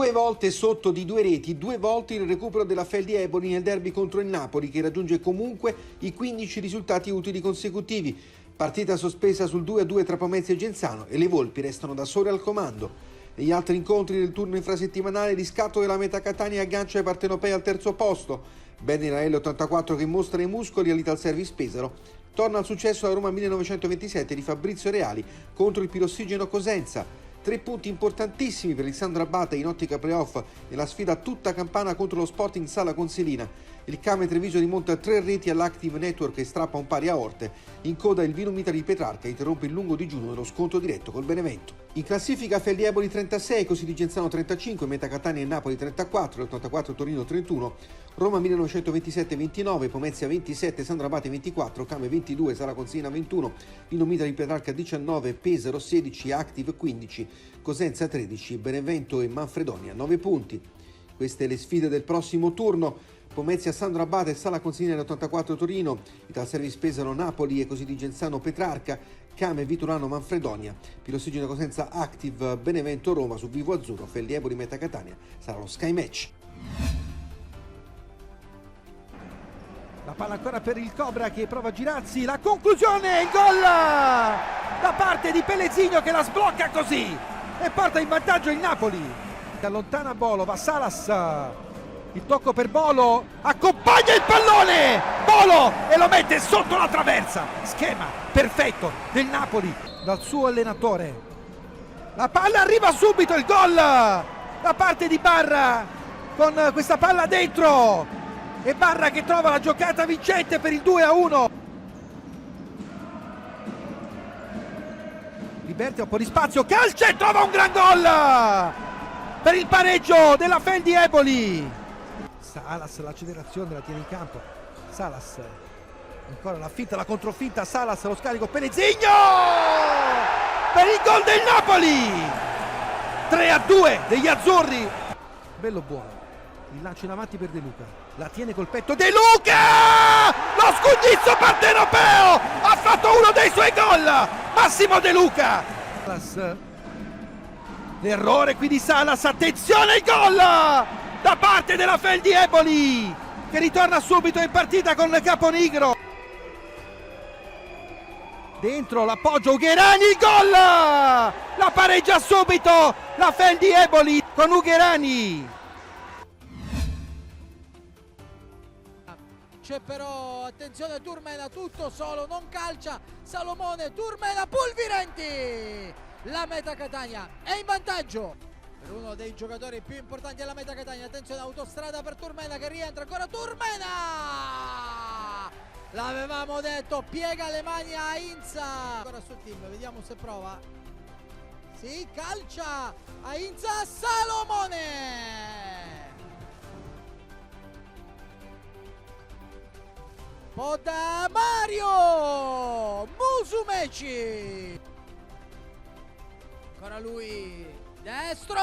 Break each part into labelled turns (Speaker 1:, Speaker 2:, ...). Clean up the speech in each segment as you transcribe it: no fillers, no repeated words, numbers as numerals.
Speaker 1: 2 volte sotto di 2 reti, 2 volte il recupero della Feldi Eboli nel derby contro il Napoli, che raggiunge comunque i 15 risultati utili consecutivi. Partita sospesa sul 2-2 tra Pomezia e Genzano e le Volpi restano da sole al comando. Negli altri incontri del turno infrasettimanale, riscatto della Meta Catania aggancia i partenopei al terzo posto. Bene la L84 che mostra i muscoli all'Ital Service Pesaro. Torna al successo la Roma 1927 di Fabrizio Reali contro il Pirossigeno Cosenza. 3 punti importantissimi per il Sandro Abate in ottica playoff nella sfida tutta campana contro lo Sporting Sala Consilina. Il Came Treviso rimonta 3 reti all'Active Network e strappa un pari a Orte. In coda il Vino Mita di Petrarca interrompe il lungo digiuno dello scontro diretto col Benevento. In classifica Feldi Eboli 36, così di Genzano 35, Meta Catania e Napoli 34, l'84 Torino 31, Roma 1927 29, Pomezia 27, Sandro Abate 24, Came 22, Sala Consilina 21, Vino Mita di Petrarca 19, Pesaro 16, Active 15, Cosenza 13, Benevento e Manfredonia 9 punti. Queste le sfide del prossimo turno. Pomezia Sandro Abate, Sala Consilina 84 Torino, Ital Service Pesaro Napoli e così di Genzano Petrarca, Came Viturano Manfredonia, Pirossigeno Cosenza Active Benevento Roma. Su Vivo Azzurro, Feldi Eboli Meta Catania sarà lo Sky Match.
Speaker 2: La palla ancora per il Cobra che prova a girarsi, la conclusione, il gol da parte di Pellegrino che la sblocca così e porta in vantaggio il Napoli. Allontana Bolo, va Salas, il tocco per Bolo, accompagna il pallone, Bolo e lo mette sotto la traversa, schema perfetto del Napoli dal suo allenatore. La palla arriva subito, il gol da parte di Barra con questa palla dentro e Barra che trova la giocata vincente per il 2-1. Liberti un po' di spazio, calcia e trova un gran gol per il pareggio della Feldi Eboli. Salas, l'accelerazione la tiene in campo, Salas ancora la finta, la controfinta, Salas lo scarico, Pellegrino per il gol del Napoli, 3-2 degli azzurri. Bello buono il lancio in avanti per De Luca, la tiene col petto De Luca, lo scudizzo partenopeo, ha fatto uno dei suoi gol Massimo De Luca. Salas, l'errore qui di Salas, attenzione il gol da parte della Feldi Eboli che ritorna subito in partita con Caponigro. Dentro l'appoggio Ugherani, il gol! La pareggia subito la Feldi Eboli con Ugherani.
Speaker 3: C'è però, attenzione, Turmena tutto solo, non calcia, Salomone, Turmena, Pulvirenti! La Meta Catania è in vantaggio per uno dei giocatori più importanti della Meta Catania. Attenzione, autostrada per Turmena che rientra, ancora Turmena! L'avevamo detto, piega le mani a Inza. Ancora sul team, vediamo se prova. Sì, calcia a Inza, Salomone! Poda Mario Musumeci, ancora lui, destro,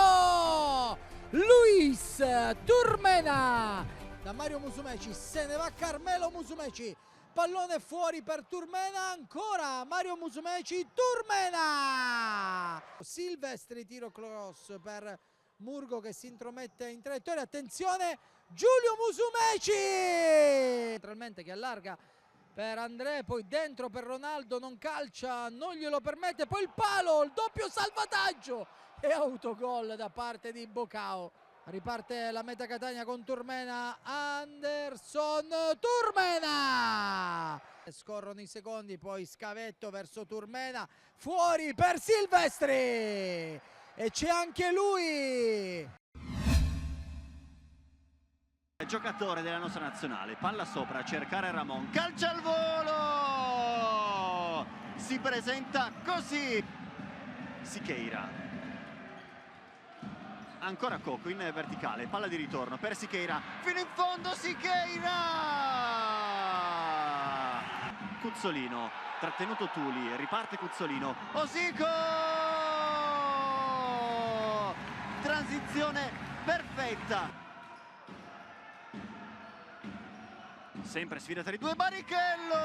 Speaker 3: Luis Turmena, da Mario Musumeci se ne va Carmelo Musumeci, pallone fuori per Turmena, ancora Mario Musumeci, Turmena, Silvestri, tiro cross per Murgo che si intromette in traiettoria, attenzione Giulio Musumeci, naturalmente che allarga per André, poi dentro per Ronaldo, non calcia, non glielo permette, poi il palo, il doppio salvataggio e autogol da parte di Bocao. Riparte la Meta Catania con Turmena, Anderson, Turmena! Scorrono i secondi, poi scavetto verso Turmena, fuori per Silvestri e c'è anche lui!
Speaker 4: Giocatore della nostra nazionale, palla sopra a cercare Ramon, calcia al volo, si presenta così Siqueira, ancora Coco in verticale, palla di ritorno per Siqueira, fino in fondo Siqueira, Cuzzolino, trattenuto Tuli, riparte Cuzzolino, Osico, transizione perfetta. Sempre sfida tra i due, Barrichello!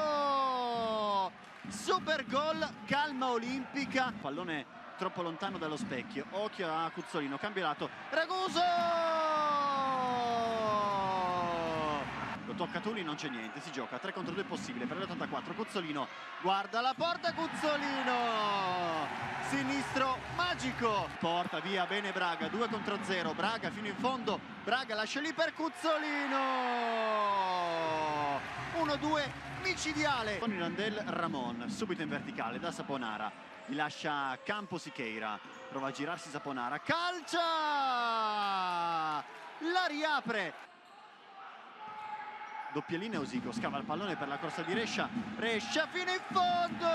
Speaker 4: Super gol, calma olimpica. Pallone troppo lontano dallo specchio. Occhio a Cuzzolino, cambio lato, Raguso! Lo tocca Tuli, non c'è niente, si gioca 3 contro 2 possibile per l'84. Cuzzolino guarda la porta, Cuzzolino sinistro magico, porta via bene Braga, 2 contro 0, Braga fino in fondo, Braga lascia lì per Cuzzolino, 1-2 micidiale con Irandel Ramon, subito in verticale da Saponara, gli lascia campo Siqueira, prova a girarsi Saponara, calcia, la riapre. Doppia linea, Osico scava il pallone per la corsa di Rescia, Rescia fino in fondo,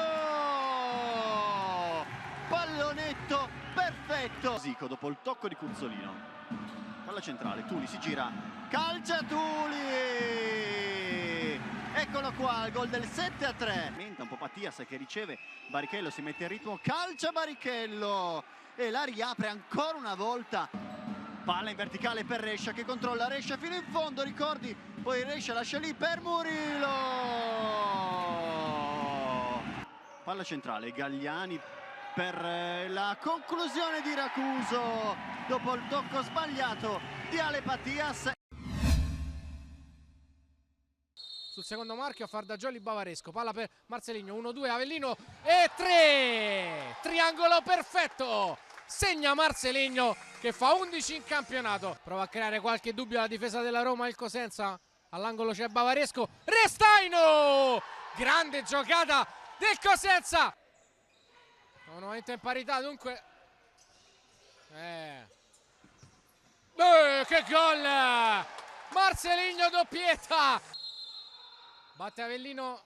Speaker 4: pallonetto perfetto. Osico dopo il tocco di Cuzzolino, palla centrale, Tuli si gira, calcia Tuli, eccolo qua il gol del 7-3. Menta un po' Mattias che riceve, Barrichello si mette in ritmo, calcia Barrichello e la riapre ancora una volta. Palla in verticale per Rescia che controlla, Rescia fino in fondo, ricordi, poi Rescia lascia lì per Murillo. Palla centrale, Gagliani per la conclusione di Raguso dopo il tocco sbagliato di Ale Mattias.
Speaker 5: Sul secondo marchio a Fardagioli Bavaresco, palla per Marceligno, 1-2, Avellino e 3, triangolo perfetto, segna Marceligno che fa 11 in campionato, prova a creare qualche dubbio alla difesa della Roma il Cosenza, all'angolo c'è Bavaresco, Restaino, grande giocata del Cosenza, nuovamente in parità dunque, che gol, Marceligno doppietta, batte Avellino,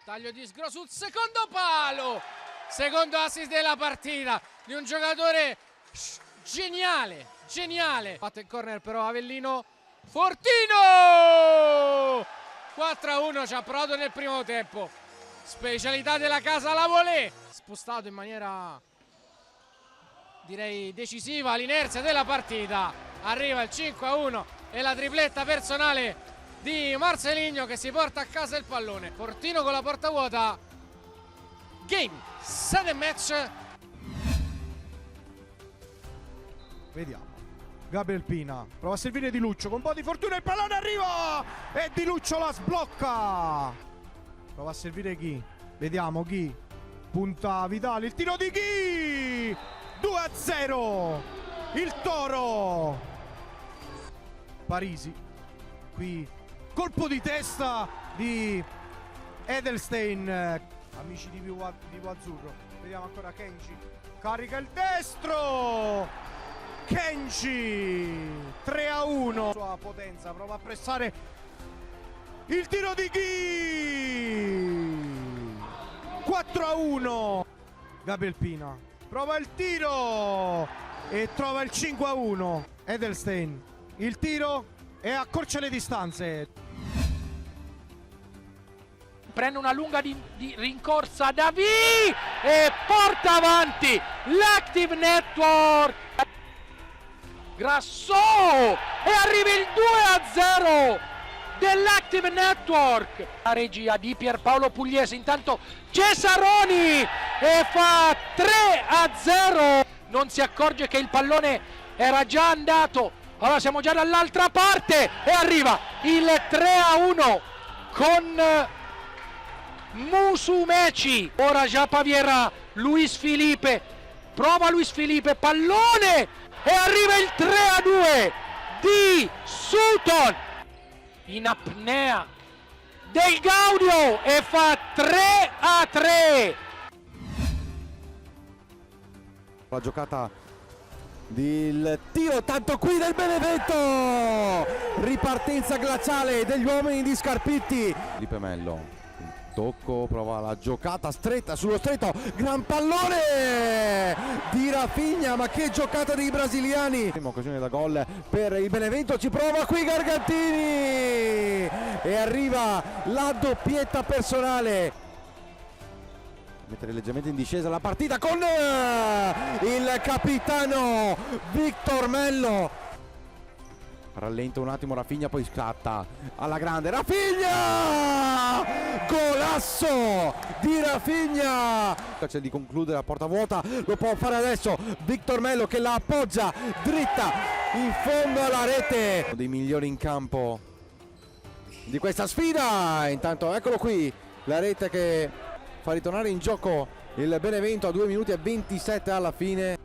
Speaker 5: taglio di Sgro sul secondo palo, secondo assist della partita di un giocatore geniale, geniale. Batte il corner però Avellino, Fortino, 4-1, ci ha provato nel primo tempo, specialità della casa la volée, spostato in maniera direi decisiva l'inerzia della partita, arriva il 5-1 e la tripletta personale di Marceligno che si porta a casa il pallone. Fortino con la porta vuota, game, set and match.
Speaker 2: Vediamo, Gabriel Pina prova a servire Di Luccio con un po' di fortuna, il pallone arriva e Di Luccio la sblocca, prova a servire Ghi, vediamo Ghi, punta Vitali, il tiro di Ghi, 2-0 il Toro. Parisi qui, colpo di testa di Edelstein, amici di Vivo Azzurro, vediamo ancora Kenji, carica il destro, Kenji, 3-1, sua potenza, prova a pressare il tiro di Ghi, 4-1, Gabriel Pina, prova il tiro e trova il 5-1, Edelstein, il tiro e accorcia le distanze.
Speaker 6: Prende una lunga di rincorsa Davi e porta avanti l'Active Network. Grasso e arriva il 2-0 dell'Active Network. La regia di Pierpaolo Pugliese, intanto Cesaroni e fa 3-0. Non si accorge che il pallone era già andato. Allora siamo già dall'altra parte e arriva il 3-1 con Musumeci. Ora già Paviera, Luis Felipe, prova Luis Felipe, pallone e arriva il 3-2 di Sutton in apnea del Gaudio e fa 3-3.
Speaker 7: La giocata del tiro, tanto qui del Benevento, ripartenza glaciale degli uomini di Scarpitti. Felipe Mello, tocco, prova la giocata stretta sullo stretto, gran pallone di Rafinha, ma che giocata dei brasiliani. Prima occasione da gol per il Benevento, ci prova qui Gargantini e arriva la doppietta personale. Mettere leggermente in discesa la partita con il capitano Victor Mello. Rallenta un attimo Rafinha, poi scatta alla grande. Rafinha! Golasso di Rafinha! C'è di concludere a porta vuota, lo può fare adesso Victor Mello che la appoggia dritta in fondo alla rete. Uno dei migliori in campo di questa sfida. Intanto eccolo qui, la rete che fa ritornare in gioco il Benevento a 2 minuti e 27 alla fine.